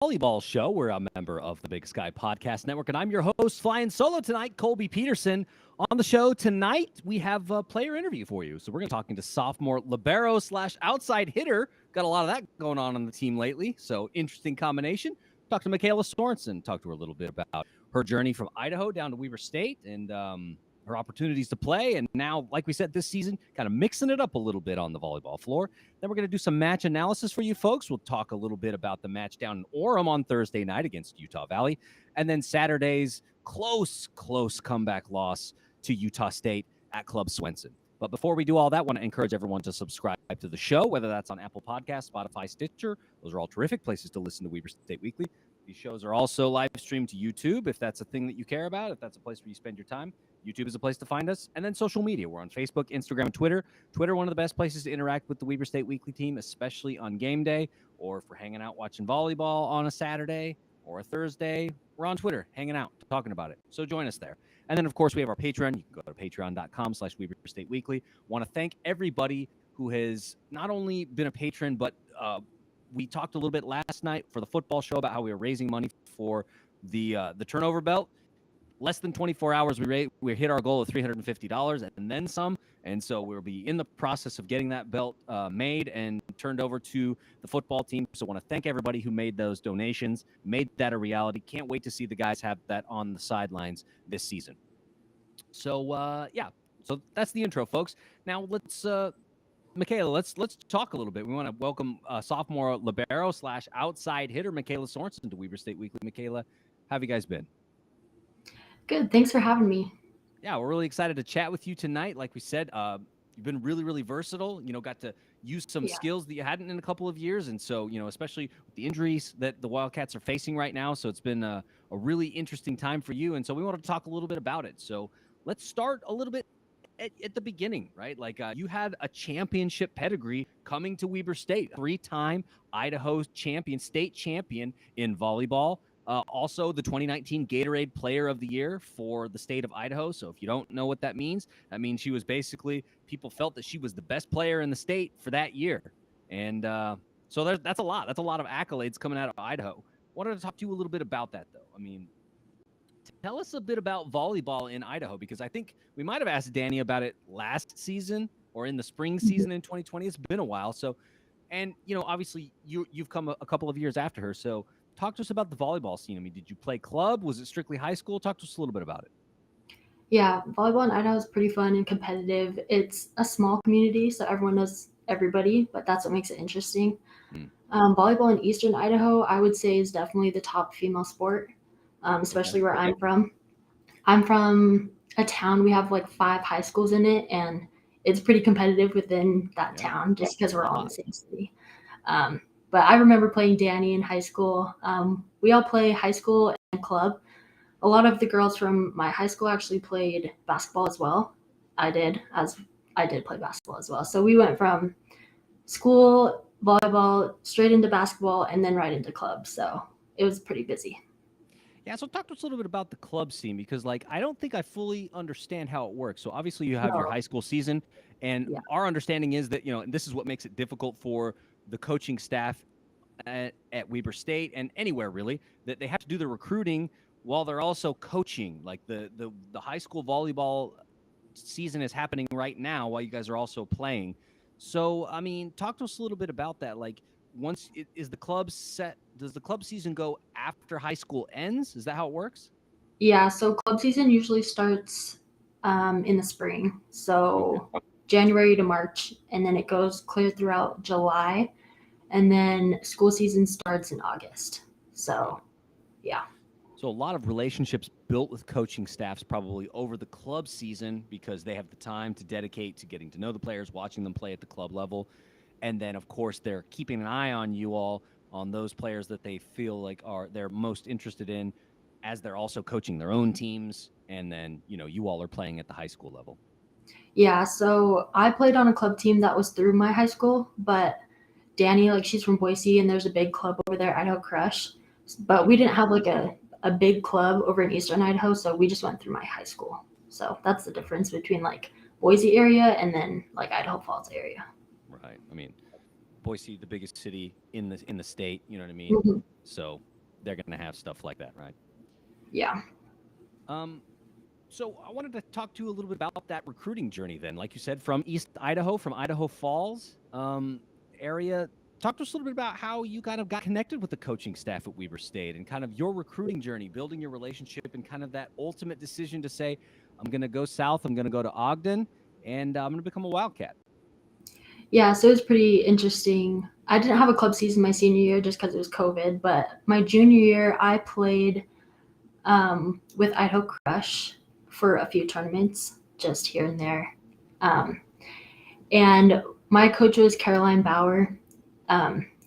Volleyball Show. We're a member of the Big Sky Podcast Network, and I'm your host, flying solo tonight, Colby Peterson. On the show tonight, we have a player interview for you. So we're going to be talking to sophomore libero / outside hitter. Got a lot of that going on the team lately, so interesting combination. Talk to Makayla Sorensen. Talk to her a little bit about her journey from Idaho down to Weber State and her opportunities to play. And now, like we said, this season, kind of mixing it up a little bit on the volleyball floor. Then we're going to do some match analysis for you folks. We'll talk a little bit about the match down in Orem on Thursday night against Utah Valley. And then Saturday's close comeback loss to Utah State at Club Swenson. But before we do all that, I want to encourage everyone to subscribe to the show, whether that's on Apple Podcasts, Spotify, Stitcher. Those are all terrific places to listen to Weber State Weekly. These shows are also live streamed to YouTube if that's a thing that you care about, if that's a place where you spend your time. YouTube is a place to find us. And then social media. We're on Facebook, Instagram, and Twitter. Twitter, one of the best places to interact with the Weber State Weekly team, especially on game day or if we're hanging out watching volleyball on a Saturday or a Thursday. We're on Twitter hanging out, talking about it. So join us there. And then, of course, we have our Patreon. You can go to patreon.com/Weber State Weekly. Want to thank everybody who has not only been a patron, but we talked a little bit last night for the football show about how we were raising money for the turnover belt. Less than 24 hours, we hit our goal of $350 and then some. And so we'll be in the process of getting that belt made and turned over to the football team. So I want to thank everybody who made those donations, made that a reality. Can't wait to see the guys have that on the sidelines this season. So, so that's the intro, folks. Now let's, Makayla, let's talk a little bit. We want to welcome sophomore libero / outside hitter Makayla Sorensen to Weber State Weekly. Makayla, how have you guys been? Good. Thanks for having me. Yeah, we're really excited to chat with you tonight. Like we said, you've been really, really versatile. Got to use some skills that you hadn't in a couple of years. And so, especially with the injuries that the Wildcats are facing right now. So it's been a really interesting time for you. And so we wanted to talk a little bit about it. So let's start a little bit at the beginning, right? Like you had a championship pedigree coming to Weber State, 3-time Idaho champion, state champion in volleyball. Also, the 2019 Gatorade Player of the Year for the state of Idaho. So if you don't know what that means she was basically, people felt that she was the best player in the state for that year. And so that's a lot. That's a lot of accolades coming out of Idaho. Wanted to talk to you a little bit about that, though. Tell us a bit about volleyball in Idaho, because I think we might have asked Danny about it last season or in the spring season in 2020. It's been a while. So, and, obviously you've come a couple of years after her. So, talk to us about the volleyball scene. Did you play club? Was it strictly high school? Talk to us a little bit about it. Yeah, volleyball in Idaho is pretty fun and competitive. It's a small community, so everyone knows everybody, but that's what makes it interesting. Volleyball in Eastern Idaho, I would say, is definitely the top female sport, especially where I'm from. I'm from a town, we have like 5 high schools in it, and it's pretty competitive within that town just because we're all in the same city. But I remember playing Danny in high school. We all play high school and club. A lot of the girls from my high school actually played basketball as well. I did play basketball as well. So we went from school, volleyball, straight into basketball, and then right into club. So it was pretty busy. Yeah, so talk to us a little bit about the club scene, because I don't think I fully understand how it works. So obviously you have your high school season, and our understanding is that, and this is what makes it difficult for the coaching staff at Weber State and anywhere really, that they have to do the recruiting while they're also coaching. Like the high school volleyball season is happening right now while you guys are also playing. So, talk to us a little bit about that. Like, is the club set? Does the club season go after high school ends? Is that how it works? Yeah, so club season usually starts in the spring. So January to March, and then it goes clear throughout July. And then school season starts in August. So, yeah. So a lot of relationships built with coaching staffs probably over the club season, because they have the time to dedicate to getting to know the players, watching them play at the club level. And then, of course, they're keeping an eye on you all, on those players that they feel like they're most interested in, as they're also coaching their own teams. And then, you all are playing at the high school level. Yeah, so I played on a club team that was through my high school, but Danny, she's from Boise, and there's a big club over there, Idaho Crush. But we didn't have a big club over in Eastern Idaho, so we just went through my high school. So that's the difference between Boise area and then Idaho Falls area. Right. Boise, the biggest city in the state, you know what I mean? Mm-hmm. So they're going to have stuff like that, right? Yeah. So I wanted to talk to you a little bit about that recruiting journey then. Like you said, from East Idaho, from Idaho Falls area. Talk to us a little bit about how you kind of got connected with the coaching staff at Weber State and kind of your recruiting journey, building your relationship, and kind of that ultimate decision to say, I'm going to go south, I'm going to go to Ogden, and I'm going to become a Wildcat. Yeah, so it was pretty interesting. I didn't have a club season my senior year just because it was COVID, but my junior year I played with Idaho Crush for a few tournaments just here and there. And my coach was Caroline Bauer.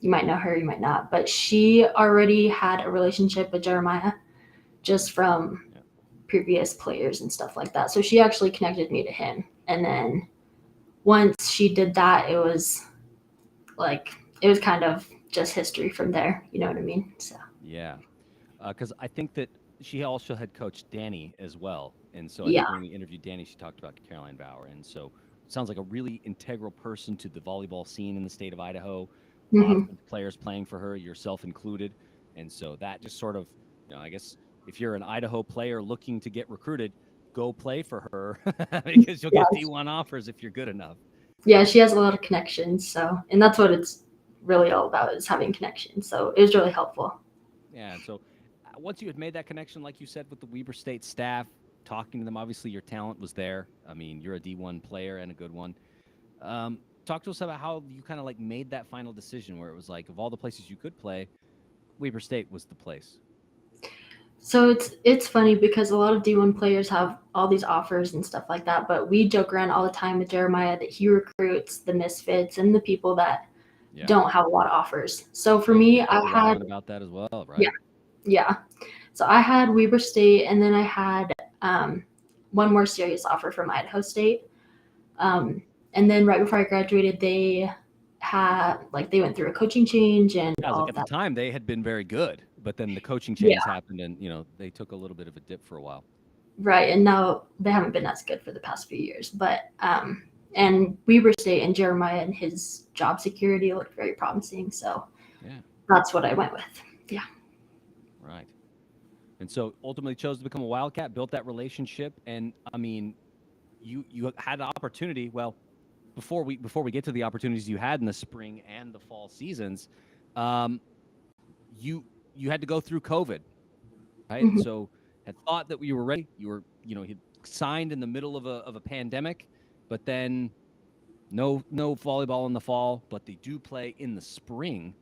You might know her, you might not, but she already had a relationship with Jeremiah just from previous players and stuff like that. So she actually connected me to him. And then once she did that, it was kind of just history from there. You know what I mean? So yeah, because I think that she also had coached Danny as well. And so I yeah. think when we interviewed Danny, she talked about Caroline Bauer. And so it sounds like a really integral person to the volleyball scene in the state of Idaho. Lots of players playing for her, yourself included. And so that just sort of, I guess if you're an Idaho player looking to get recruited, go play for her because you'll get D1 offers if you're good enough. Yeah, she has a lot of connections. So, and that's what it's really all about, is having connections. So it was really helpful. Yeah. So once you had made that connection, like you said, with the Weber State staff, talking to them, obviously your talent was there. I mean, you're a D1 player and a good one. Talk to us about how you kind of like made that final decision where it was like, of all the places you could play, Weber State was the place. So it's funny because a lot of D1 players have all these offers and stuff like that, but we joke around all the time with Jeremiah that he recruits the misfits and the people that don't have a lot of offers. So for me, I had about that as well, right? Yeah. So I had Weber State, and then I had one more serious offer from Idaho State. And then right before I graduated, they went through a coaching change and all at that. the time they had been very good, but then the coaching change happened, and they took a little bit of a dip for a while. Right, and now they haven't been as good for the past few years. But and Weber State and Jeremiah and his job security looked very promising, so that's what I went with. Yeah. Right. And so ultimately chose to become a Wildcat, built that relationship, and I mean, you had the opportunity. Well, before we get to the opportunities you had in the spring and the fall seasons, you had to go through COVID, right? Mm-hmm. So had thought that you were ready. You were, he signed in the middle of a pandemic, but then no volleyball in the fall, but they do play in the spring.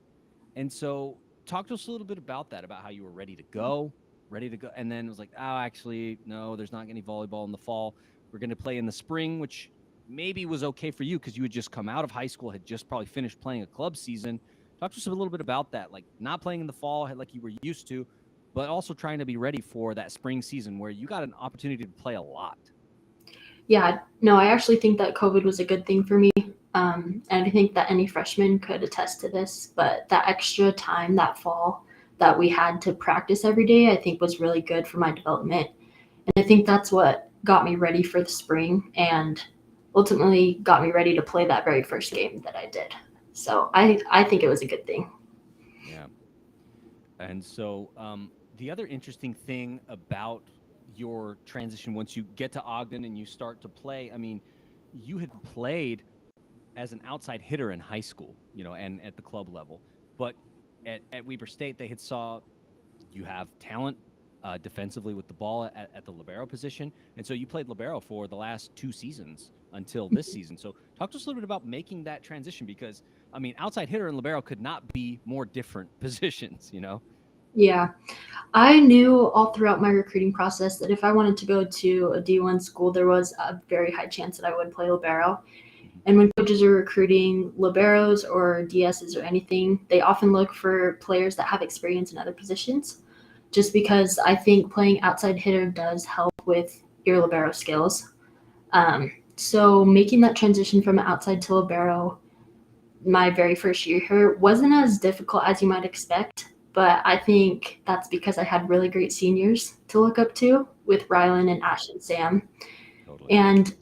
And so talk to us a little bit about that, about how you were ready to go. And then it was like, oh, actually, no, there's not any volleyball in the fall. We're going to play in the spring, which maybe was okay for you because you had just come out of high school, had just probably finished playing a club season. Talk to us a little bit about that, like not playing in the fall like you were used to, but also trying to be ready for that spring season where you got an opportunity to play a lot. Yeah, no, I actually think that COVID was a good thing for me. And I think that any freshman could attest to this, but that extra time that fall that we had to practice every day, I think was really good for my development. And I think that's what got me ready for the spring and ultimately got me ready to play that very first game that I did. So I think it was a good thing. Yeah. And so the other interesting thing about your transition once you get to Ogden and you start to play, I mean, you had played as an outside hitter in high school, and at the club level. But at Weber State, they had saw you have talent defensively with the ball at the libero position. And so you played libero for the last 2 seasons until this season. So talk to us a little bit about making that transition because, I mean, outside hitter and libero could not be more different positions, Yeah. I knew all throughout my recruiting process that if I wanted to go to a D1 school, there was a very high chance that I would play libero. And when coaches are recruiting liberos or DSs or anything, they often look for players that have experience in other positions, just because I think playing outside hitter does help with your libero skills. So making that transition from outside to libero my very first year here wasn't as difficult as you might expect, but I think that's because I had really great seniors to look up to with Rylan and Ash and Sam. Totally. And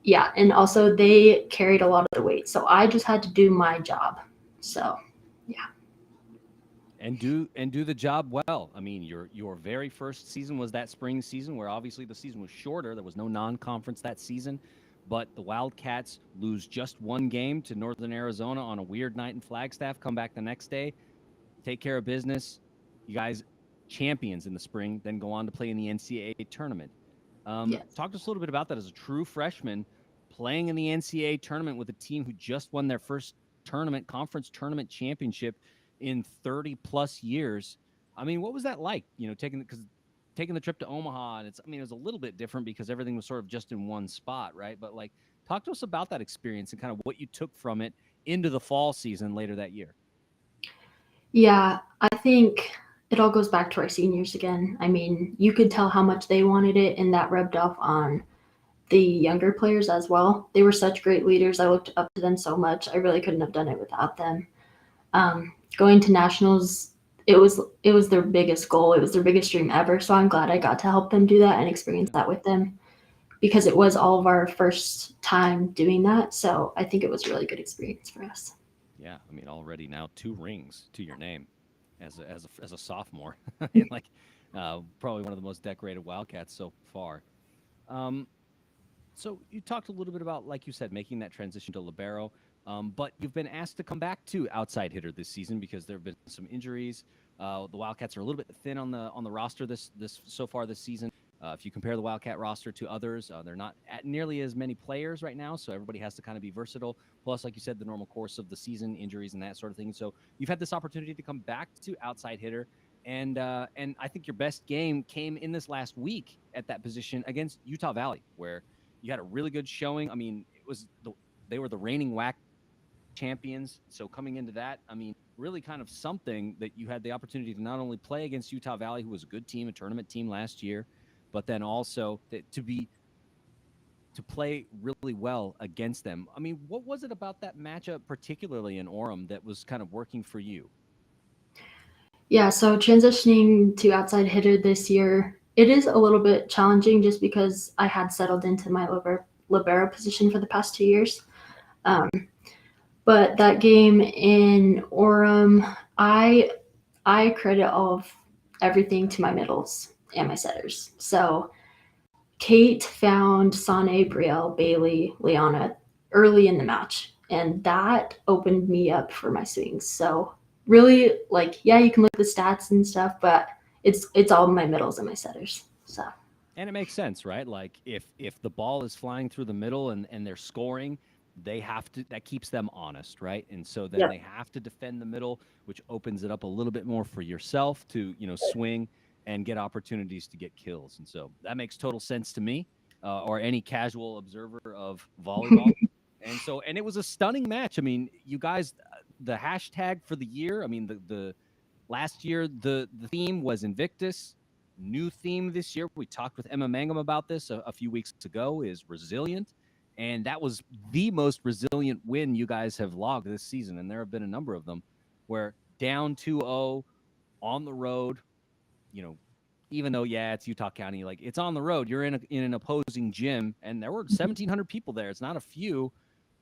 yeah, and also they carried a lot of the weight. So I just had to do my job. So, yeah. and do the job well. I mean, your very first season was that spring season where obviously the season was shorter. There was no non-conference that season, but the Wildcats lose just one game to Northern Arizona on a weird night in Flagstaff, come back the next day, take care of business. You guys champions in the spring, then go on to play in the NCAA tournament. Yes. Talk to us a little bit about that as a true freshman playing in the NCAA tournament with a team who just won their first conference tournament championship in 30 plus years. I mean, what was that like? You know, taking the trip to Omaha, and it was a little bit different because everything was sort of just in one spot, right? But like, talk to us about that experience and kind of what you took from it into the fall season later that year. Yeah, I think it all goes back to our seniors again. I mean, you could tell how much they wanted it, and that rubbed off on the younger players as well. They were such great leaders. I looked up to them so much. I really couldn't have done it without them. Going to nationals, it was their biggest goal. It was their biggest dream ever. So I'm glad I got to help them do that and experience that with them, because it was all of our first time doing that. So I think it was a really good experience for us. Yeah, I mean, already now 2 rings to your name as a sophomore. Like, probably one of the most decorated Wildcats so far. Um, so you talked a little bit about, like you said, making that transition to libero, but you've been asked to come back to outside hitter this season because there have been some injuries. The Wildcats are a little bit thin on the roster this so far this season. If you compare the Wildcat roster to others, they're not at nearly as many players right now, so everybody has to kind of be versatile. Plus, like you said, the normal course of the season, injuries and that sort of thing. So you've had this opportunity to come back to outside hitter, and I think your best game came in this last week at that position against Utah Valley, where you had a really good showing. I mean, they were the reigning WAC champions. So coming into that, I mean, really kind of something that you had the opportunity to not only play against Utah Valley, who was a good team, a tournament team last year, but then also to play really well against them. I mean, what was it about that matchup, particularly in Orem, that was kind of working for you? Yeah, so transitioning to outside hitter this year, it is a little bit challenging just because I had settled into my libero position for the past 2 years. But that game in Orem, I credit all of everything to my middles and my setters. So Kate found Sane, Brielle, Bailey, Liana early in the match, and that opened me up for my swings. So really, like, yeah, you can look at the stats and stuff, but it's all my middles and my setters. So. And it makes sense, right? Like if the ball is flying through the middle and they're scoring, that keeps them honest, right? And so then they have to defend the middle, which opens it up a little bit more for yourself to, swing and get opportunities to get kills. And so that makes total sense to me, or any casual observer of volleyball. And it was a stunning match. I mean, you guys, the hashtag for the year, I mean, the last year, the theme was Invictus. New theme this year, we talked with Emma Mangum about this a few weeks ago, is resilient. And that was the most resilient win you guys have logged this season. And there have been a number of them where down 2-0 on the road, even though, yeah, it's Utah County, like it's on the road, you're in an opposing gym, and there were 1,700 people there. It's not a few.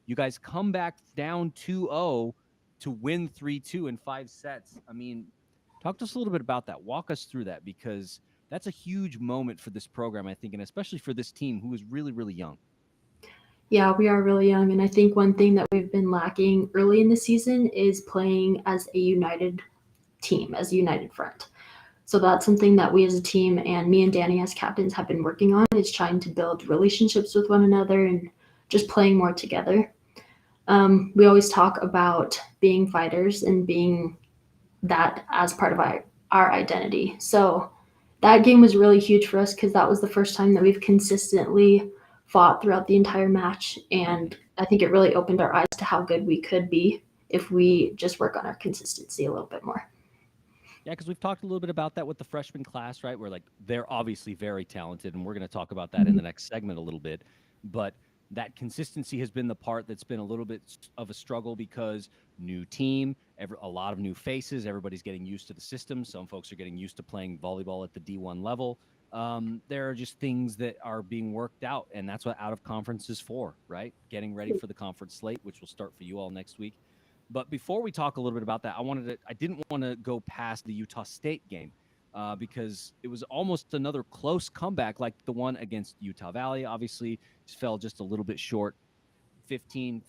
You guys come back down 2-0 to win 3-2 in 5 sets. I mean, talk to us a little bit about that. Walk us through that, because that's a huge moment for this program, I think, and especially for this team who is really, really young. Yeah, we are really young, and I think one thing that we've been lacking early in the season is playing as a united team, as a united front. So that's something that we as a team and me and Danny as captains have been working on, is trying to build relationships with one another and just playing more together. We always talk about being fighters and being that as part of our identity. So that game was really huge for us because that was the first time that we've consistently fought throughout the entire match. And I think it really opened our eyes to how good we could be if we just work on our consistency a little bit more. Yeah, because we've talked a little bit about that with the freshman class, right? Where, like, they're obviously very talented, and we're going to talk about that in the next segment a little bit. But that consistency has been the part that's been a little bit of a struggle, because new team, a lot of new faces, everybody's getting used to the system. Some folks are getting used to playing volleyball at the D1 level. There are just things that are being worked out, and that's what out of conference is for, right? Getting ready for the conference slate, which will start for you all next week. But before we talk a little bit about that, I didn't want to go past the Utah State game because it was almost another close comeback like the one against Utah Valley. Obviously, just fell just a little bit short, 15-13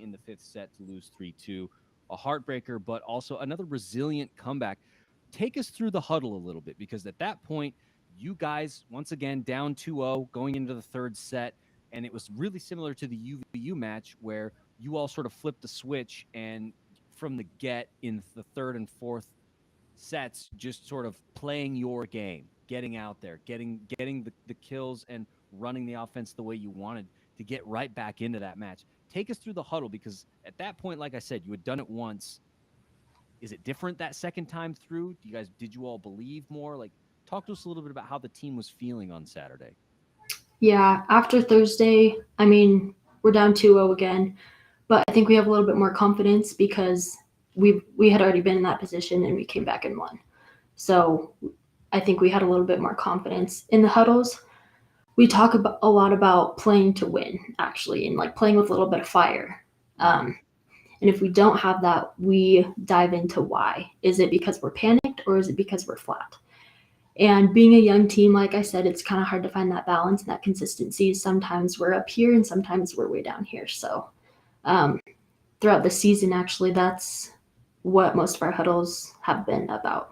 in the fifth set to lose 3-2. A heartbreaker, but also another resilient comeback. Take us through the huddle a little bit, because at that point, you guys, once again, down 2-0 going into the third set. And it was really similar to the UVU match where you all sort of flipped the switch and from the get in the third and fourth sets, just sort of playing your game, getting out there, getting the kills and running the offense the way you wanted to get right back into that match. Take us through the huddle, because at that point, like I said, you had done it once. Is it different that second time through? Did you all believe more? Like, talk to us a little bit about how the team was feeling on Saturday. Yeah, after Thursday, I mean, we're down 2-0 again, but I think we have a little bit more confidence because we had already been in that position and we came back and won. So I think we had a little bit more confidence. In the huddles, we talk a lot about playing to win, actually, and like playing with a little bit of fire. And if we don't have that, we dive into why. Is it because we're panicked or is it because we're flat? And being a young team, like I said, it's kind of hard to find that balance and that consistency. Sometimes we're up here and sometimes we're way down here. So throughout the season, actually, that's what most of our huddles have been about.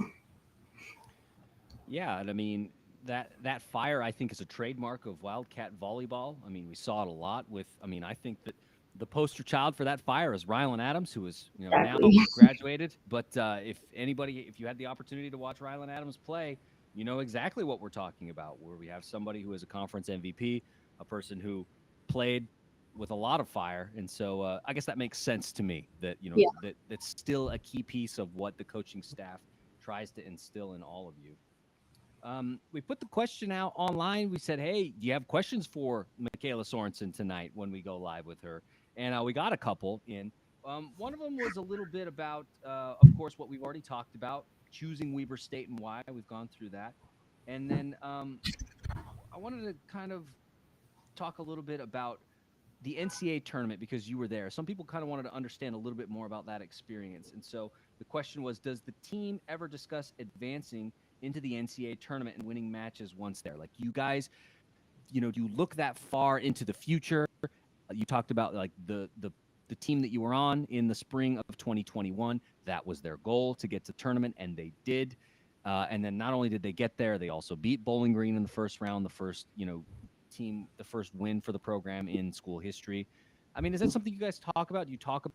Yeah, and I mean, that fire, I think, is a trademark of Wildcat volleyball. I mean, we saw it a lot with, I think that the poster child for that fire is Rylan Adams, who is, now graduated. But if you had the opportunity to watch Rylan Adams play, you know exactly what we're talking about, where we have somebody who is a conference MVP, a person who played with a lot of fire. And so I guess that makes sense to me that, that's still a key piece of what the coaching staff tries to instill in all of you. We put the question out online. We said, hey, do you have questions for Makayla Sorensen tonight when we go live with her? And we got a couple in. One of them was a little bit about, of course, what we've already talked about, choosing Weber State and why. We've gone through that. And then I wanted to kind of talk a little bit about the NCAA tournament, because you were there. Some people kind of wanted to understand a little bit more about that experience. And so the question was, does the team ever discuss advancing into the NCAA tournament and winning matches once there? Like, you guys, do you look that far into the future? You talked about like the team that you were on in the spring of 2021. That was their goal, to get to tournament, and they did. And then not only did they get there, they also beat Bowling Green in the first round, the first, the first win for the program in school history. I mean, is that something you guys talk about? Do you talk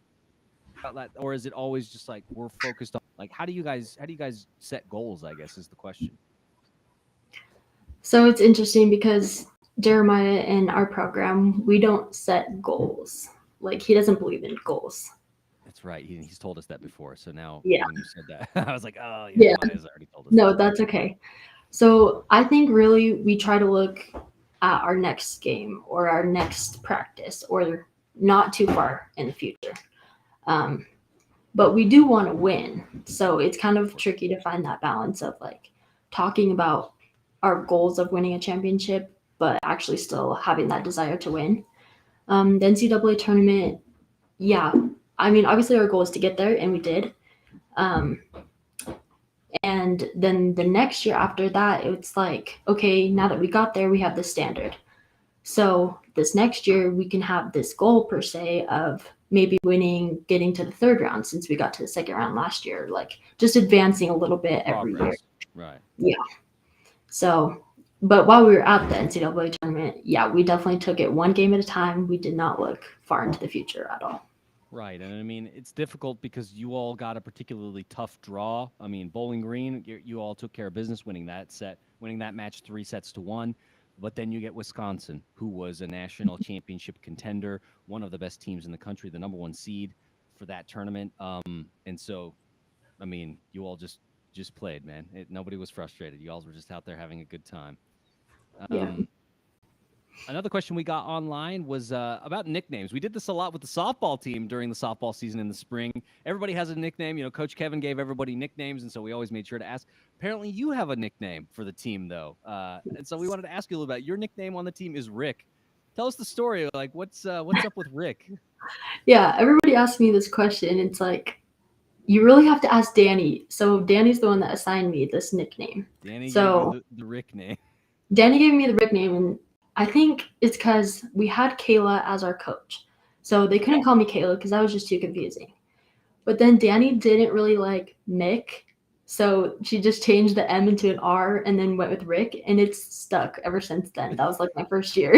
about that, or is it always just like we're focused on, like, how do you guys set goals, I guess, is the question. So it's interesting because Jeremiah in our program, we don't set goals. Like, he doesn't believe in goals. That's right. He's told us that before. So now Yeah. when you said that, I was like, oh, yeah, Maya's already told us. No, that's okay. So I think really we try to look at our next game or our next practice, or not too far in the future. But we do want to win. So it's kind of tricky to find that balance of like talking about our goals of winning a championship, but actually still having that desire to win. The NCAA tournament, yeah. I mean, obviously our goal is to get there, and we did. And then the next year after that, it's like, okay, now that we got there, we have the standard. So this next year, we can have this goal per se of maybe winning, getting to the third round, since we got to the second round last year, like just advancing a little bit every year. Right. Yeah. So, but while we were at the NCAA tournament, yeah, we definitely took it one game at a time. We did not look far into the future at all. Right. And I mean, it's difficult because you all got a particularly tough draw. I mean, Bowling Green, you all took care of business, winning that match 3-1. But then you get Wisconsin, who was a national championship contender, one of the best teams in the country, the number 1 seed for that tournament. And so, I mean, you all just played, man. Nobody was frustrated. You all were just out there having a good time. Another question we got online was about nicknames. We did this a lot with the softball team during the softball season in the spring. Everybody has a nickname. Coach Kevin gave everybody nicknames, and so we always made sure to ask. Apparently, you have a nickname for the team, though. And so we wanted to ask you a little about your nickname on the team is Rick. Tell us the story. Like, what's up with Rick? Yeah, everybody asks me this question. It's like, you really have to ask Danny. So Danny's the one that assigned me this nickname. Danny gave So you the Rick name. Danny gave me the Rick name, and I think it's because we had Kayla as our coach. So they couldn't call me Kayla because that was just too confusing. But then Danny didn't really like Mick. So she just changed the M into an R and then went with Rick, and it's stuck ever since then. That was like my first year.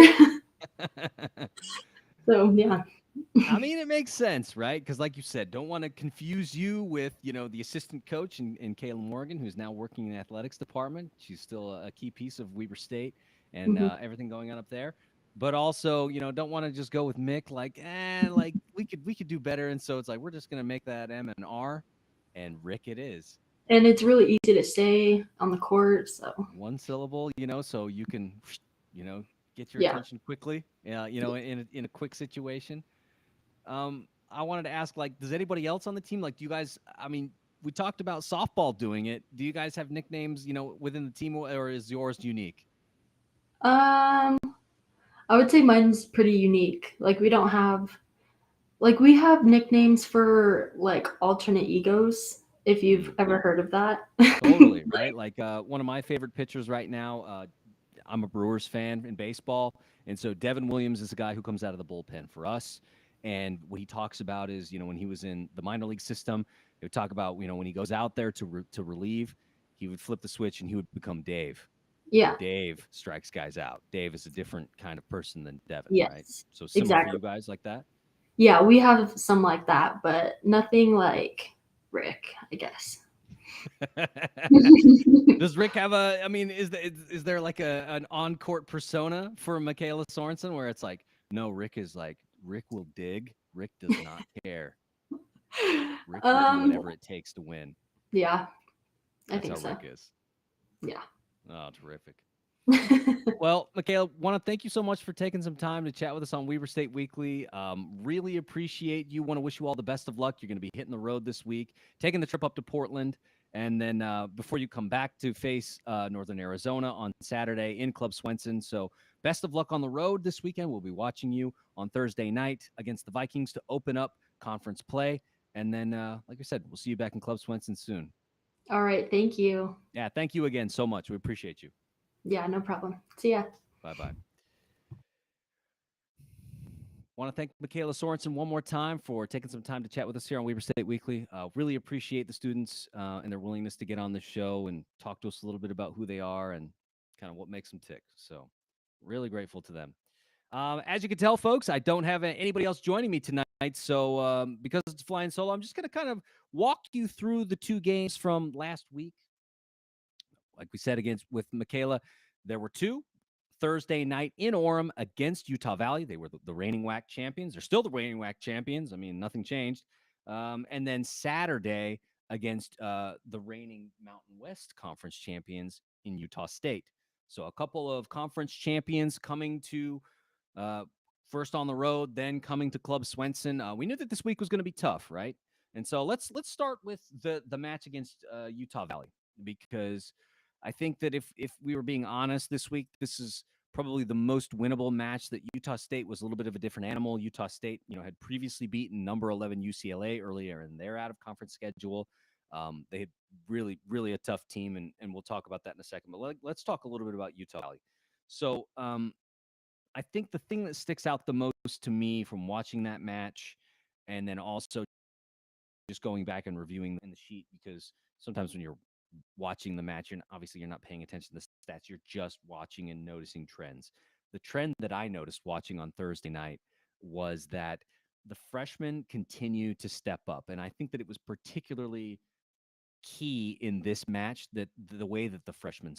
So yeah. I mean, it makes sense, right? Because, like you said, don't want to confuse you with, the assistant coach in Kayla Morgan, who's now working in the athletics department. She's still a key piece of Weber State and Mhm. everything going on up there. But also, don't want to just go with Mick. Like we could do better. And so it's like we're just gonna make that M and R, and Rick it is. And it's really easy to say on the court. So One syllable, so you can, you know, get your yeah. attention quickly. In a quick situation. I wanted to ask, like, does anybody else on the team, like, do you guys? I mean, we talked about softball doing it. Do you guys have nicknames, within the team, or is yours unique? Um, I would say mine's pretty unique. Like we don't have like we have nicknames for like alternate egos, if you've ever heard of that. Totally, right? Like, one of my favorite pitchers right now. I'm a Brewers fan in baseball, and so Devin Williams is a guy who comes out of the bullpen for us. And what he talks about is, when he was in the minor league system, he would talk about, when he goes out there to relieve, he would flip the switch and he would become Dave. Yeah. Dave strikes guys out. Dave is a different kind of person than Devin, right? Yes. So similar for Exactly. you guys like that? Yeah, we have some like that, but nothing like Rick, I guess. Does Rick have I mean, is there like an on-court persona for Makayla Sorensen where it's like, no, Rick will dig. Rick does not care. Rick will do whatever it takes to win. Yeah, I That's think how so. Rick is. Yeah. Oh, terrific. Well, Makayla, want to thank you so much for taking some time to chat with us on Weber State Weekly. Really appreciate you. Want to wish you all the best of luck. You're going to be hitting the road this week, taking the trip up to Portland, and then before you come back to face Northern Arizona on Saturday in Club Swenson. So best of luck on the road this weekend. We'll be watching you on Thursday night against the Vikings to open up conference play. And then, like I said, we'll see you back in Club Swenson soon. All right. Thank you. Yeah, thank you again so much. We appreciate you. Yeah, no problem. See ya. Bye-bye. Want to thank Makayla Sorensen one more time for taking some time to chat with us here on Weber State Weekly. Really appreciate the students and their willingness to get on the show and talk to us a little bit about who they are and kind of what makes them tick. So really grateful to them. As you can tell, folks, I don't have anybody else joining me tonight. So because it's flying solo, I'm just going to kind of walk you through the two games from last week. Like we said, with Makayla, there were two. Thursday night in Orem against Utah Valley. They were the reigning WAC champions. They're still the reigning WAC champions. I mean, nothing changed. And then Saturday against the reigning Mountain West Conference champions in Utah State. So a couple of conference champions coming to first on the road, then coming to Club Swenson. We knew that this week was going to be tough, right? And so let's start with the match against Utah Valley, because I think that if we were being honest this week, this is probably the most winnable match. That Utah State was a little bit of a different animal. Utah State, had previously beaten number 11 UCLA earlier in their out of conference schedule. They had really a tough team, and we'll talk about that in a second. But let's talk a little bit about Utah Valley. So I think the thing that sticks out the most to me from watching that match, and then also just going back and reviewing in the sheet, because sometimes when you're watching the match, you're not paying attention to the stats. You're just watching and noticing trends. The trend that I noticed watching on Thursday night was that the freshmen continue to step up. And I think that it was particularly key in this match, that the way that the freshmen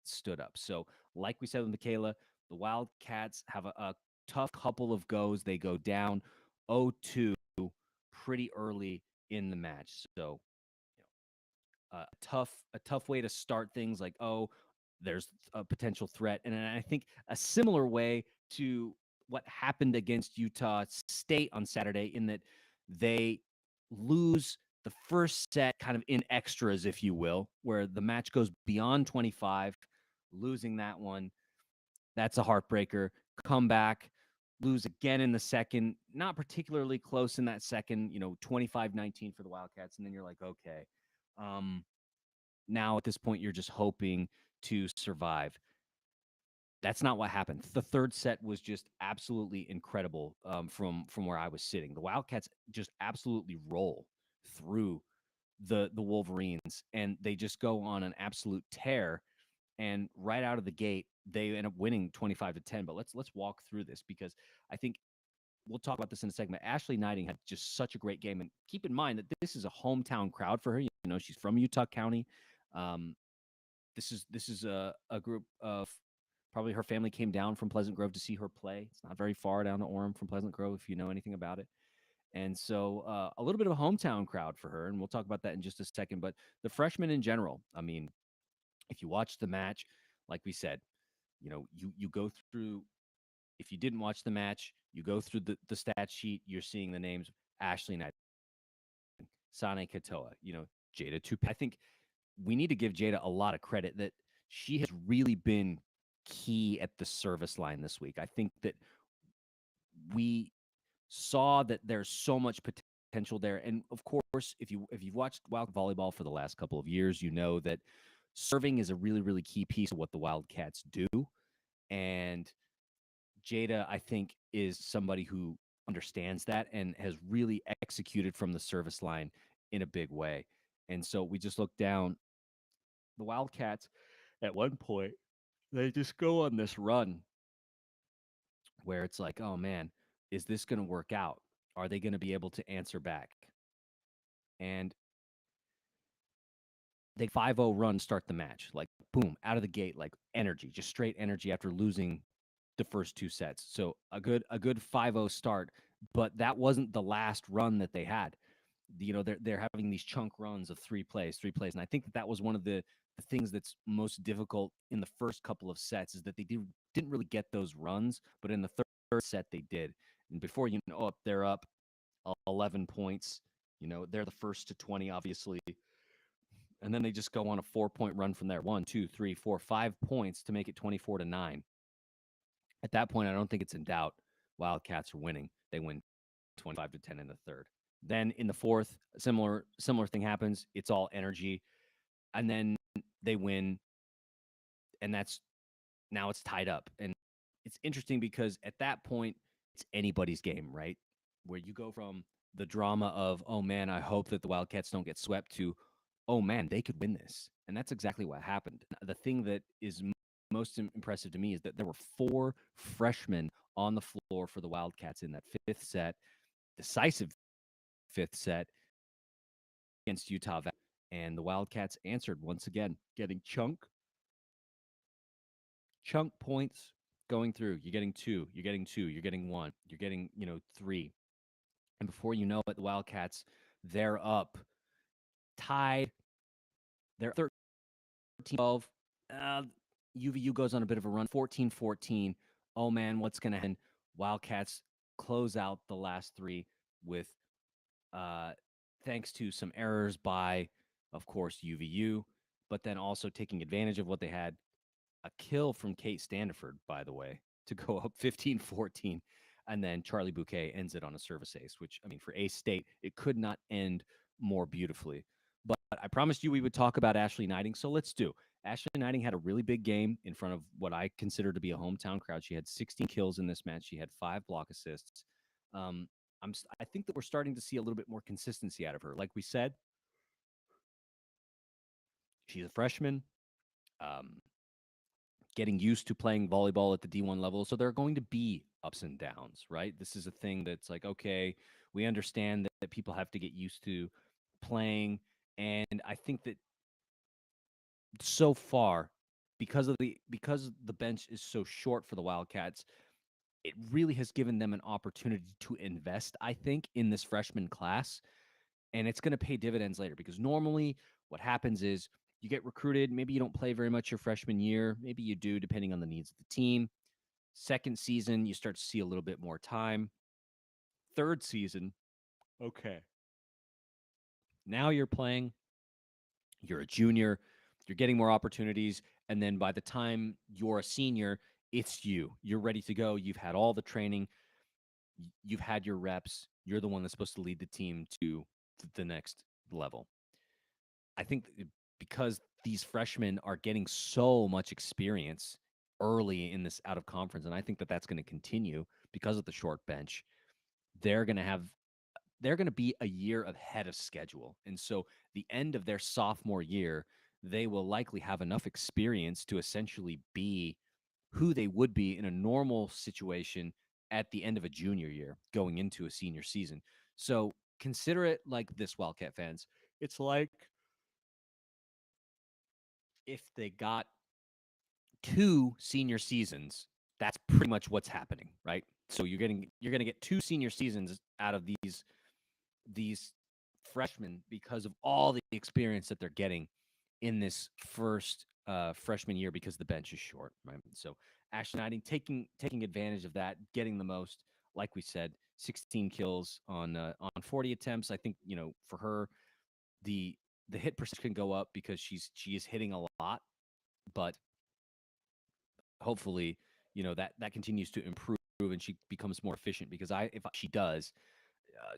stood up. So like we said with Makayla, the Wildcats have a tough couple of goes. They go down 0-2 pretty early in the match. So a tough way to start things, like, oh, there's a potential threat. And I think a similar way to what happened against Utah State on Saturday, in that they lose the first set kind of in extras, if you will, where the match goes beyond 25. Losing that one, that's a heartbreaker. come back, lose again in the second, not particularly close in that second, 25-19 for the Wildcats. And then you're like, okay, now at this point, you're just hoping to survive. That's not what happened. The third set was just absolutely incredible from where I was sitting. The Wildcats just absolutely roll through the Wolverines, and they just go on an absolute tear. And right out of the gate, they end up winning 25-10. But let's walk through this, because I think we'll talk about this in a segment. Ashley Knighting had just such a great game, and keep in mind that this is a hometown crowd for her. She's from Utah County. This is a group of, probably her family came down from Pleasant Grove to see her play. It's not very far down to Orem from Pleasant Grove, if you know anything about it. And so a little bit of a hometown crowd for her, and we'll talk about that in just a second. But the freshmen in general, I mean, if you watch the match, like we said, you go through, if you didn't watch the match, you go through the stat sheet, you're seeing the names: Ashley Knight, Sane Katoa, Jada Tupe. I think we need to give Jada a lot of credit that she has really been key at the service line this week. I think that we saw that there's so much potential there. And of course, if you've watched Wild volleyball for the last couple of years, you know that serving is a really, really key piece of what the Wildcats do. And Jada, I think, is somebody who understands that and has really executed from the service line in a big way. And so we just look down. The Wildcats, at one point, they just go on this run where it's like, oh man, is this going to work out? Are they going to be able to answer back? And they 5-0 run, start the match, like boom, out of the gate, like energy, just straight energy after losing the first two sets. So a good 5-0 start, but that wasn't the last run that they had. They're having these chunk runs of three plays, and I think that was one of the things that's most difficult in the first couple of sets, is that they didn't really get those runs, but in the third set they did. And before you know it, they're up 11 points. They're the first to 20, obviously. And then they just go on a 4-point run from there. 1, 2, 3, 4, 5 points to make it 24-9. At that point, I don't think it's in doubt. Wildcats are winning. They win 25-10 in the third. Then in the fourth, similar thing happens. It's all energy. And then they win. And now it's tied up. And it's interesting because at that point, it's anybody's game, right? Where you go from the drama of, oh man, I hope that the Wildcats don't get swept, to, oh man, they could win this. And that's exactly what happened. The thing that is most impressive to me is that there were 4 freshmen on the floor for the Wildcats in that fifth set, decisive fifth set against Utah Valley. And the Wildcats answered once again, getting chunk points going through. You're getting 2, you're getting 2, you're getting 1, you're getting, 3. And before you know it, the Wildcats, they're up, tied. They're 13-12. UVU goes on a bit of a run, 14-14. Oh man, what's going to happen? Wildcats close out the last 3 with, thanks to some errors by, of course, UVU, but then also taking advantage of what they had. A kill from Kate Standiford, by the way, to go up 15-14. And then Charlie Bouquet ends it on a service ace, which, I mean, for Ace State, it could not end more beautifully. But I promised you we would talk about Ashley Knighting, so let's do. Ashley Knighting had a really big game in front of what I consider to be a hometown crowd. She had 16 kills in this match. She had 5 block assists. I think that we're starting to see a little bit more consistency out of her. Like we said, she's a freshman, getting used to playing volleyball at the D1 level. So there are going to be ups and downs, right? This is a thing that's like, okay, we understand that people have to get used to playing. And I think that so far, because the bench is so short for the Wildcats, it really has given them an opportunity to invest, I think, in this freshman class. And it's going to pay dividends later, because normally what happens is you get recruited. Maybe you don't play very much your freshman year. Maybe you do, depending on the needs of the team. Second season, you start to see a little bit more time. Third season, okay, now you're playing. You're a junior. You're getting more opportunities. And then by the time you're a senior, it's you. You're ready to go. You've had all the training. You've had your reps. You're the one that's supposed to lead the team to the next level. I think because these freshmen are getting so much experience early in this out of conference, and I think that that's going to continue because of the short bench. They're going to have they're going to be a year ahead of schedule, and so the end of their sophomore year, they will likely have enough experience to essentially be who they would be in a normal situation at the end of a junior year going into a senior season. So consider it like this, Wildcat fans. It's like if they got two senior seasons, that's pretty much what's happening, right? So you're going to get two senior seasons out of these freshmen because of all the experience that they're getting in this first freshman year because the bench is short, right? So Ashley Knighting taking advantage of that, getting the most, like we said, 16 kills on 40 attempts. I think for her the hit percentage can go up because she is hitting a lot, but hopefully that continues to improve and she becomes more efficient because if she does,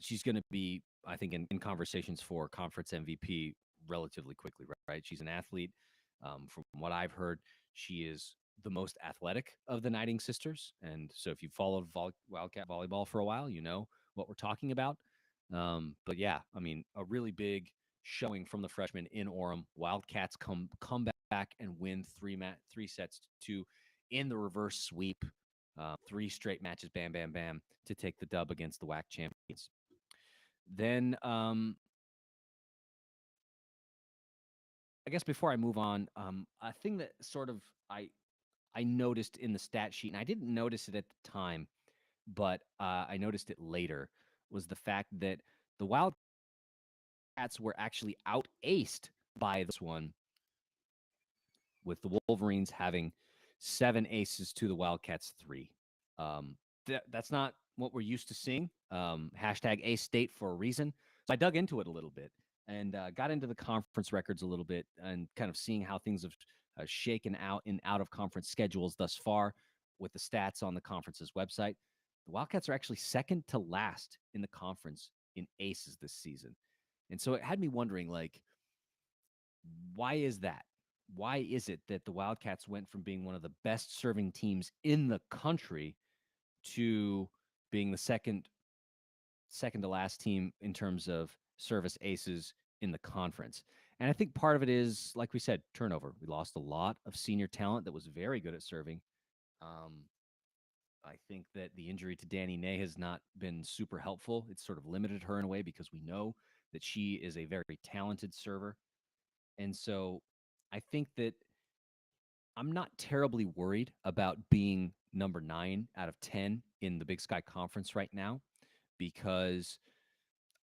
she's going to be, I think, in conversations for conference MVP relatively quickly, right? She's an athlete. From what I've heard, she is the most athletic of the Knighting sisters. And so if you followed Wildcat volleyball for a while, you know what we're talking about. But yeah, I mean, a really big showing from the freshmen in Orem. Wildcats come back and win three sets to two in the reverse sweep. Three straight matches, bam, bam, bam, to take the dub against the WAC champions. Then I guess before I move on, a thing that sort of I noticed in the stat sheet, and I didn't notice it at the time, but I noticed it later, was the fact that the Wildcats were actually out-aced by this one, with the Wolverines having 7 aces to the Wildcats 3. That's not what we're used to seeing. Hashtag Ace State for a reason. So I dug into it a little bit and got into the conference records a little bit and kind of seeing how things have shaken out in out of conference schedules thus far with the stats on the conference's website. The Wildcats are actually second to last in the conference in aces this season. And so it had me wondering, like, why is that? Why is it that the Wildcats went from being one of the best serving teams in the country to being the second to last team in terms of service aces in the conference? And I think part of it is, like we said, turnover. We lost a lot of senior talent that was very good at serving. I think that the injury to Danny Ney has not been super helpful. It's sort of limited her in a way because we know that she is a very talented server. And so I think that I'm not terribly worried about being number 9 out of 10 in the Big Sky Conference right now because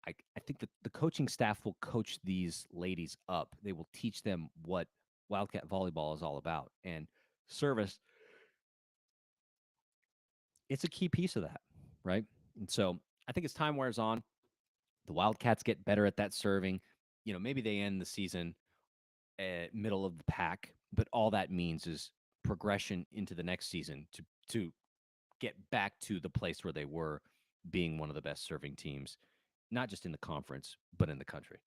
I think that the coaching staff will coach these ladies up. They will teach them what Wildcat volleyball is all about. And service, it's a key piece of that, right? And so I think as time wears on, the Wildcats get better at that serving. Maybe they end the season middle of the pack, but all that means is progression into the next season to get back to the place where they were, being one of the best serving teams, not just in the conference, but in the country.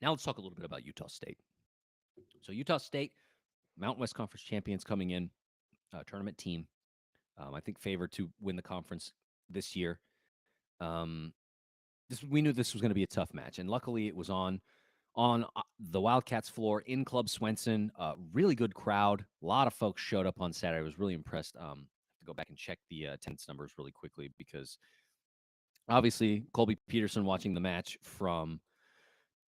Now let's talk a little bit about Utah State. So Utah State, Mountain West Conference champions coming in, tournament team. I think favored to win the conference this year. We knew this was going to be a tough match, and luckily it was on the Wildcats floor in Club Swenson. Really good crowd. A lot of folks showed up on Saturday. I was really impressed. I have to go back and check the attendance numbers really quickly because obviously Colby Peterson watching the match from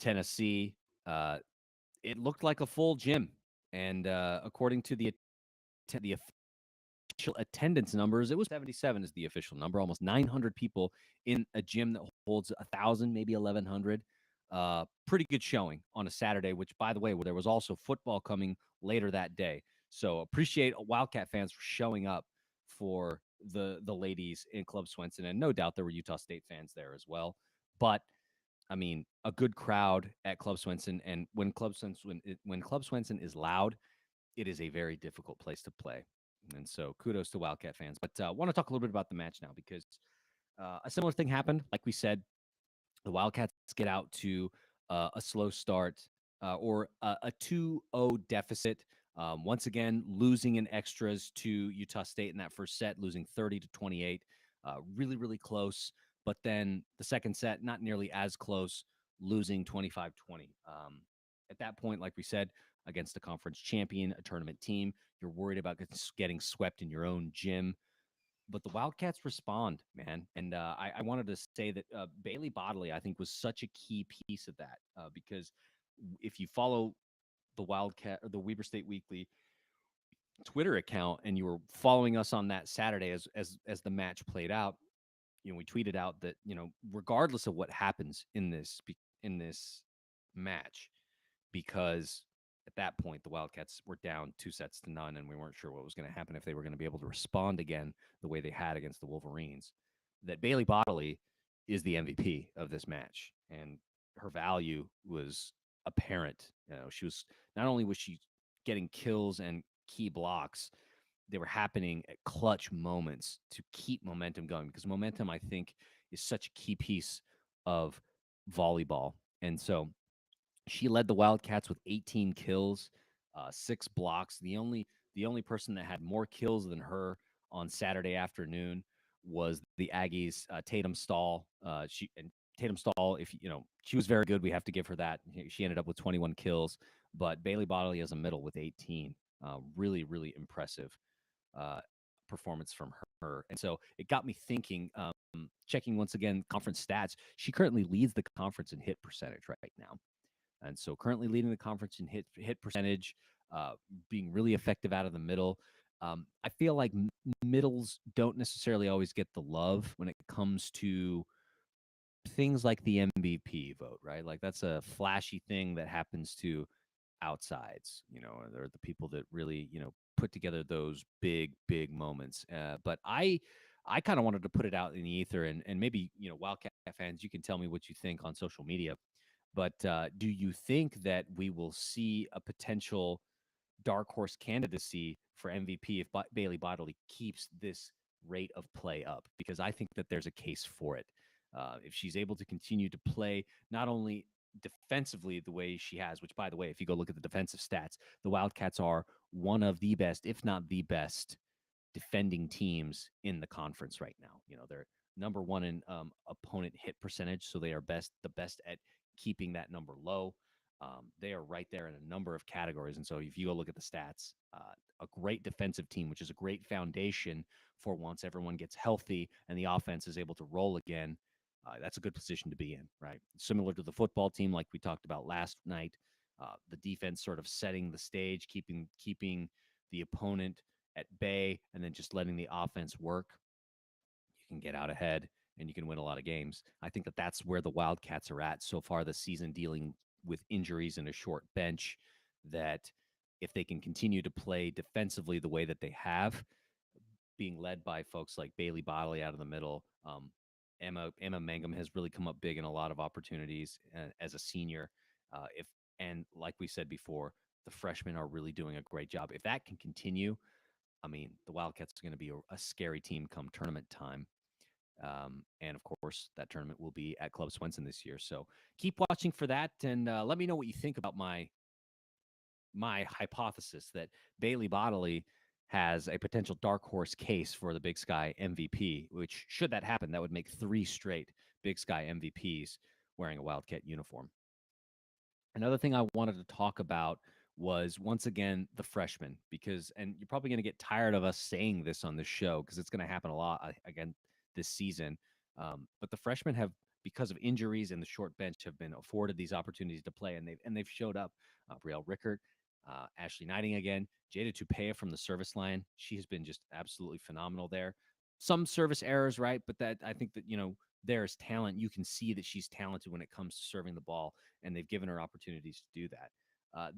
Tennessee, it looked like a full gym, and according to the official attendance numbers, it was 77 is the official number. Almost 900 people in a gym that holds 1,000, maybe 1,100. Pretty good showing on a Saturday, which, by the way, there was also football coming later that day. So appreciate Wildcat fans for showing up for the ladies in Club Swenson, and no doubt there were Utah State fans there as well. But I mean, a good crowd at Club Swenson, and when Club Swenson is loud, it is a very difficult place to play. And so kudos to Wildcat fans. But I want to talk a little bit about the match now because a similar thing happened. Like we said, the Wildcats get out to a slow start or a 2-0 deficit. Once again, losing in extras to Utah State in that first set, losing 30-28. Really, really close. But then the second set, not nearly as close, losing 25-20. At that point, like we said, against a conference champion, a tournament team, you're worried about getting swept in your own gym. But the Wildcats respond, man. And I wanted to say that Bailey Bodley, I think, was such a key piece of that because if you follow the Wildcat or the Weber State Weekly Twitter account and you were following us on that Saturday as the match played out, we tweeted out that regardless of what happens in this match, because at that point the Wildcats were down 2-0, and we weren't sure what was going to happen if they were going to be able to respond again the way they had against the Wolverines, that Bailey Bodley is the MVP of this match, and her value was apparent. She was not only was she getting kills and key blocks, they were happening at clutch moments to keep momentum going, because momentum, I think, is such a key piece of volleyball. And so she led the Wildcats with 18 kills, 6 blocks. The only person that had more kills than her on Saturday afternoon was the Aggies, Tatum Stahl. Tatum Stahl, if she was very good. We have to give her that. She ended up with 21 kills, but Bailey Bodley as a middle with 18. Really, really impressive performance from her. And so it got me thinking, checking once again conference stats. She currently leads the conference in hit percentage right now. And so currently leading the conference in hit percentage, being really effective out of the middle. I feel like middles don't necessarily always get the love when it comes to things like the MVP vote, right? Like that's a flashy thing that happens to outsides. They're the people that really, put together those big, big moments. But I kind of wanted to put it out in the ether, and maybe, Wildcat fans, you can tell me what you think on social media. But do you think that we will see a potential dark horse candidacy for MVP if Bailey Bodley keeps this rate of play up? Because I think that there's a case for it. If she's able to continue to play not only defensively the way she has, which, by the way, if you go look at the defensive stats, the Wildcats are one of the best, if not the best, defending teams in the conference right now. They're number one in opponent hit percentage, so they are the best at keeping that number low. They are right there in a number of categories. And so if you go look at the stats, a great defensive team, which is a great foundation for once everyone gets healthy and the offense is able to roll again, that's a good position to be in, right? Similar to the football team, like we talked about last night, the defense sort of setting the stage, keeping the opponent at bay, and then just letting the offense work. You can get out ahead and you can win a lot of games. I think that that's where the Wildcats are at so far this season, dealing with injuries and a short bench, that if they can continue to play defensively the way that they have, being led by folks like Bailey Bodley out of the middle, Emma Mangum has really come up big in a lot of opportunities as a senior. And like we said before, the freshmen are really doing a great job. If that can continue, I mean, the Wildcats are going to be a scary team come tournament time. And of course, that tournament will be at Club Swenson this year. So keep watching for that, and let me know what you think about my hypothesis that Bailey Bodley has a potential dark horse case for the Big Sky MVP, which, should that happen, that would make 3 straight Big Sky MVPs wearing a Wildcat uniform. Another thing I wanted to talk about was, once again, the freshmen, because, and you're probably going to get tired of us saying this on this show because it's going to happen a lot again this season. But the freshmen have, because of injuries and the short bench, have been afforded these opportunities to play, and they've showed up. Brielle Rickert, Ashley Knighting again, Jada Tupea from the service line. She has been just absolutely phenomenal there. Some service errors, right? But that, I think that, there's talent. You can see that she's talented when it comes to serving the ball, and they've given her opportunities to do that.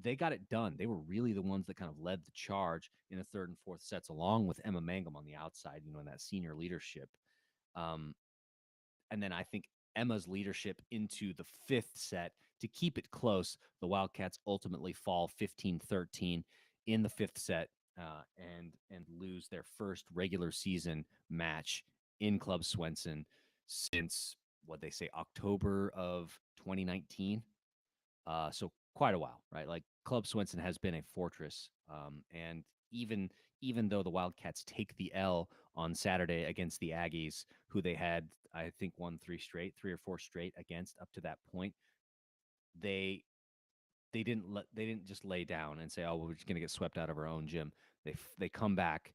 They got it done. They were really the ones that kind of led the charge in the third and fourth sets, along with Emma Mangum on the outside, in that senior leadership. And then I think Emma's leadership into the fifth set to keep it close. The Wildcats ultimately fall 15-13 in the fifth set and lose their first regular season match in Club Swenson since what they say October of 2019. So quite a while, right? Like Club Swenson has been a fortress, and even though the Wildcats take the L on Saturday against the Aggies, who they had I think won three or four straight against up to that point, they they didn't just lay down and say, oh, well, we're just going to get swept out of our own gym. They come back,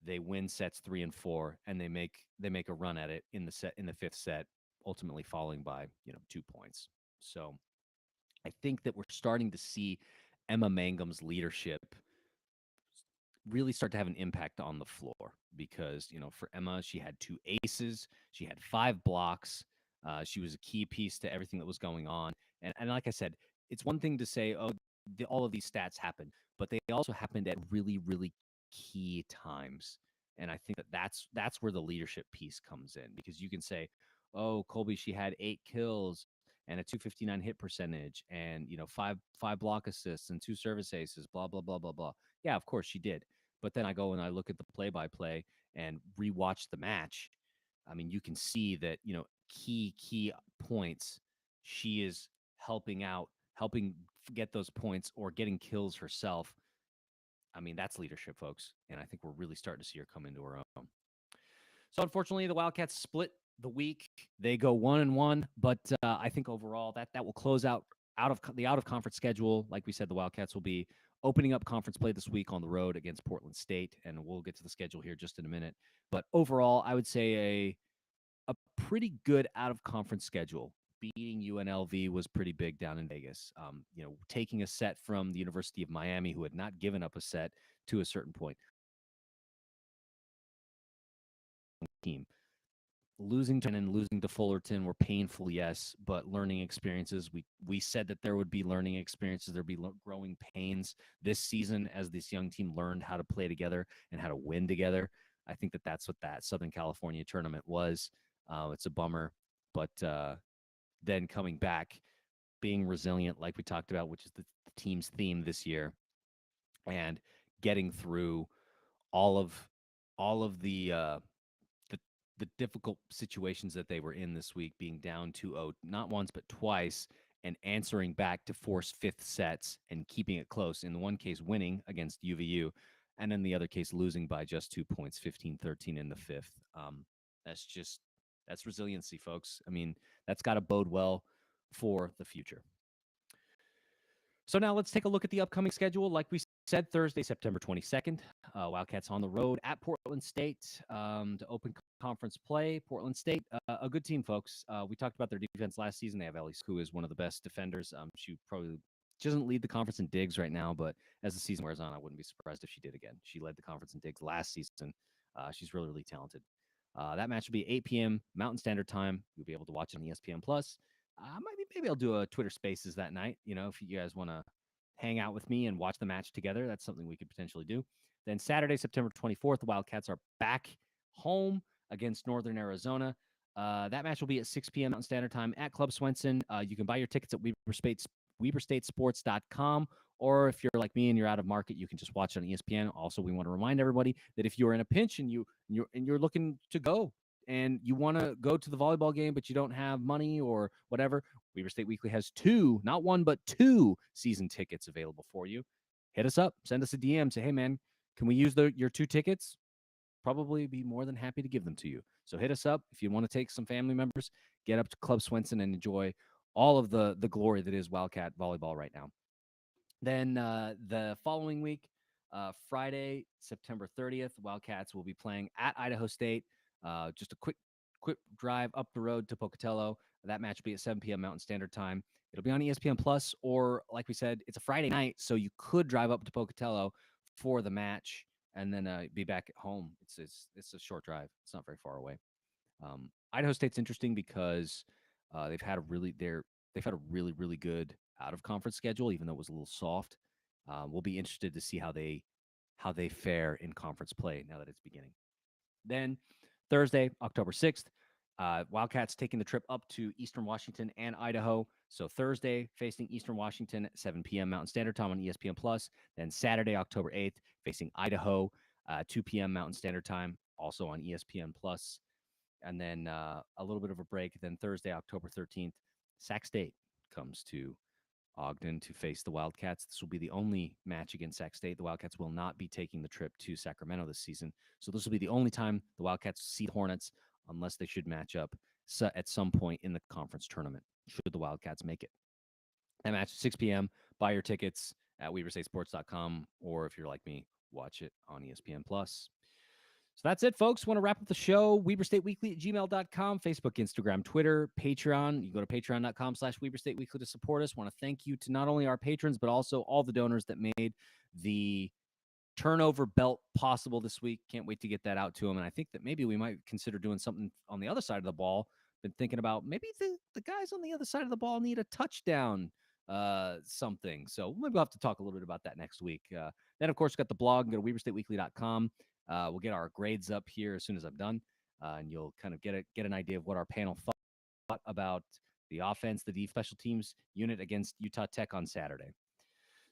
they win sets 3 and 4, and they make a run at it in the fifth set, ultimately falling by 2 points. So I think that we're starting to see Emma Mangum's leadership really start to have an impact on the floor because, for Emma, she had 2 aces, she had 5 blocks, she was a key piece to everything that was going on. And like I said, it's one thing to say, oh, all of these stats happen, but they also happened at really, really key times. And I think that that's where the leadership piece comes in because you can say, oh, Colby, she had 8 kills and a 259 hit percentage and five block assists and 2 service aces, blah blah blah blah blah. Yeah, of course she did. But then I go and I look at the play-by-play and rewatch the match. I mean, you can see that, key points she is helping out, helping get those points or getting kills herself. I mean, that's leadership, folks. And I think we're really starting to see her come into her own. So unfortunately, the Wildcats split the week. They go 1-1, but I think overall that will close out of conference schedule. Like we said, the Wildcats will be opening up conference play this week on the road against Portland State, and we'll get to the schedule here just in a minute. But overall, I would say a pretty good out of conference schedule. Beating UNLV was pretty big down in Vegas. Taking a set from the University of Miami, who had not given up a set to a certain point. Team. Losing to Fullerton were painful, yes, but learning experiences. We said that there would be learning experiences. There'd be growing pains this season as this young team learned how to play together and how to win together. I think that's what that Southern California tournament was. It's a bummer, but then coming back, being resilient, like we talked about, which is the team's theme this year, and getting through all of the difficult situations that they were in this week, being down 2-0, not once, but twice, and answering back to force fifth sets and keeping it close. In the one case, winning against UVU, and in the other case, losing by just 2 points, 15-13 in the fifth. That's resiliency, folks. I mean, that's got to bode well for the future. So now let's take a look at the upcoming schedule. Like we said, Thursday, September 22nd, Wildcats on the road at Portland State to open conference play. Portland State, a good team, folks. We talked about their defense last season. They have Ellie, who is one of the best defenders. She doesn't lead the conference in digs right now, but as the season wears on, I wouldn't be surprised if she did again. She led the conference in digs last season. She's really, really talented. That match will be 8 p.m. Mountain Standard Time. You'll be able to watch it on ESPN Plus. Maybe I'll do a Twitter Spaces that night. If you guys want to hang out with me and watch the match together, that's something we could potentially do. Then Saturday, September 24th, the Wildcats are back home against Northern Arizona. That match will be at 6 p.m. Mountain Standard Time at Club Swenson. You can buy your tickets at WeberStateSports.com, or if you're like me and you're out of market, you can just watch it on ESPN. Also, we want to remind everybody that if you're in a pinch and you're looking to go and you want to go to the volleyball game, but you don't have money or whatever, Weber State Weekly has 2, not 1, but 2 season tickets available for you. Hit us up, send us a DM, say, hey man, can we use your 2 tickets? Probably be more than happy to give them to you. So hit us up if you want to take some family members, get up to Club Swenson and enjoy all of the glory that is Wildcat volleyball right now. Then the following week, Friday, September 30th, Wildcats will be playing at Idaho State. Just a quick drive up the road to Pocatello. That match will be at 7 p.m. Mountain Standard Time. It'll be on ESPN Plus, or like we said, it's a Friday night, so you could drive up to Pocatello for the match and then be back at home. It's a short drive. It's not very far away. Idaho State's interesting because they've had a really good out of conference schedule, even though it was a little soft. We'll be interested to see how they fare in conference play now that it's beginning. Then Thursday, October 6th, Wildcats taking the trip up to Eastern Washington and Idaho. So Thursday, facing Eastern Washington at 7 p.m. Mountain Standard Time on ESPN Plus. Then Saturday, October 8th, facing Idaho, 2 p.m. Mountain Standard Time, also on ESPN Plus. And then a little bit of a break. Then Thursday, October 13th, Sac State comes to Ogden to face the Wildcats. This will be the only match against Sac State. The Wildcats will not be taking the trip to Sacramento this season. So this will be the only time the Wildcats see the Hornets, unless they should match up at some point in the conference tournament, should the Wildcats make it. That match at 6 p.m. Buy your tickets at WeberStateSports.com, or if you're like me, watch it on ESPN Plus. So that's it, folks. Want to wrap up the show? WeberStateWeekly@gmail.com, Facebook, Instagram, Twitter, Patreon. You go to patreon.com/WeberStateWeekly to support us. Want to thank you to not only our patrons, but also all the donors that made the turnover belt possible this week. Can't wait to get that out to them. And I think that maybe we might consider doing something on the other side of the ball. Been thinking about maybe the guys on the other side of the ball need a touchdown something. So maybe we'll have to talk a little bit about that next week. Then, of course, we've got the blog. Go to WeberStateWeekly.com. We'll get our grades up here as soon as I'm done, and you'll kind of get an idea of what our panel thought about the offense, the special teams unit against Utah Tech on Saturday.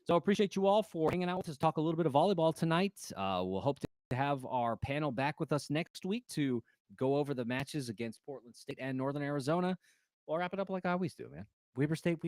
So I appreciate you all for hanging out with us, talk a little bit of volleyball tonight. We'll hope to have our panel back with us next week to go over the matches against Portland State and Northern Arizona. We'll wrap it up like I always do, man. Weber State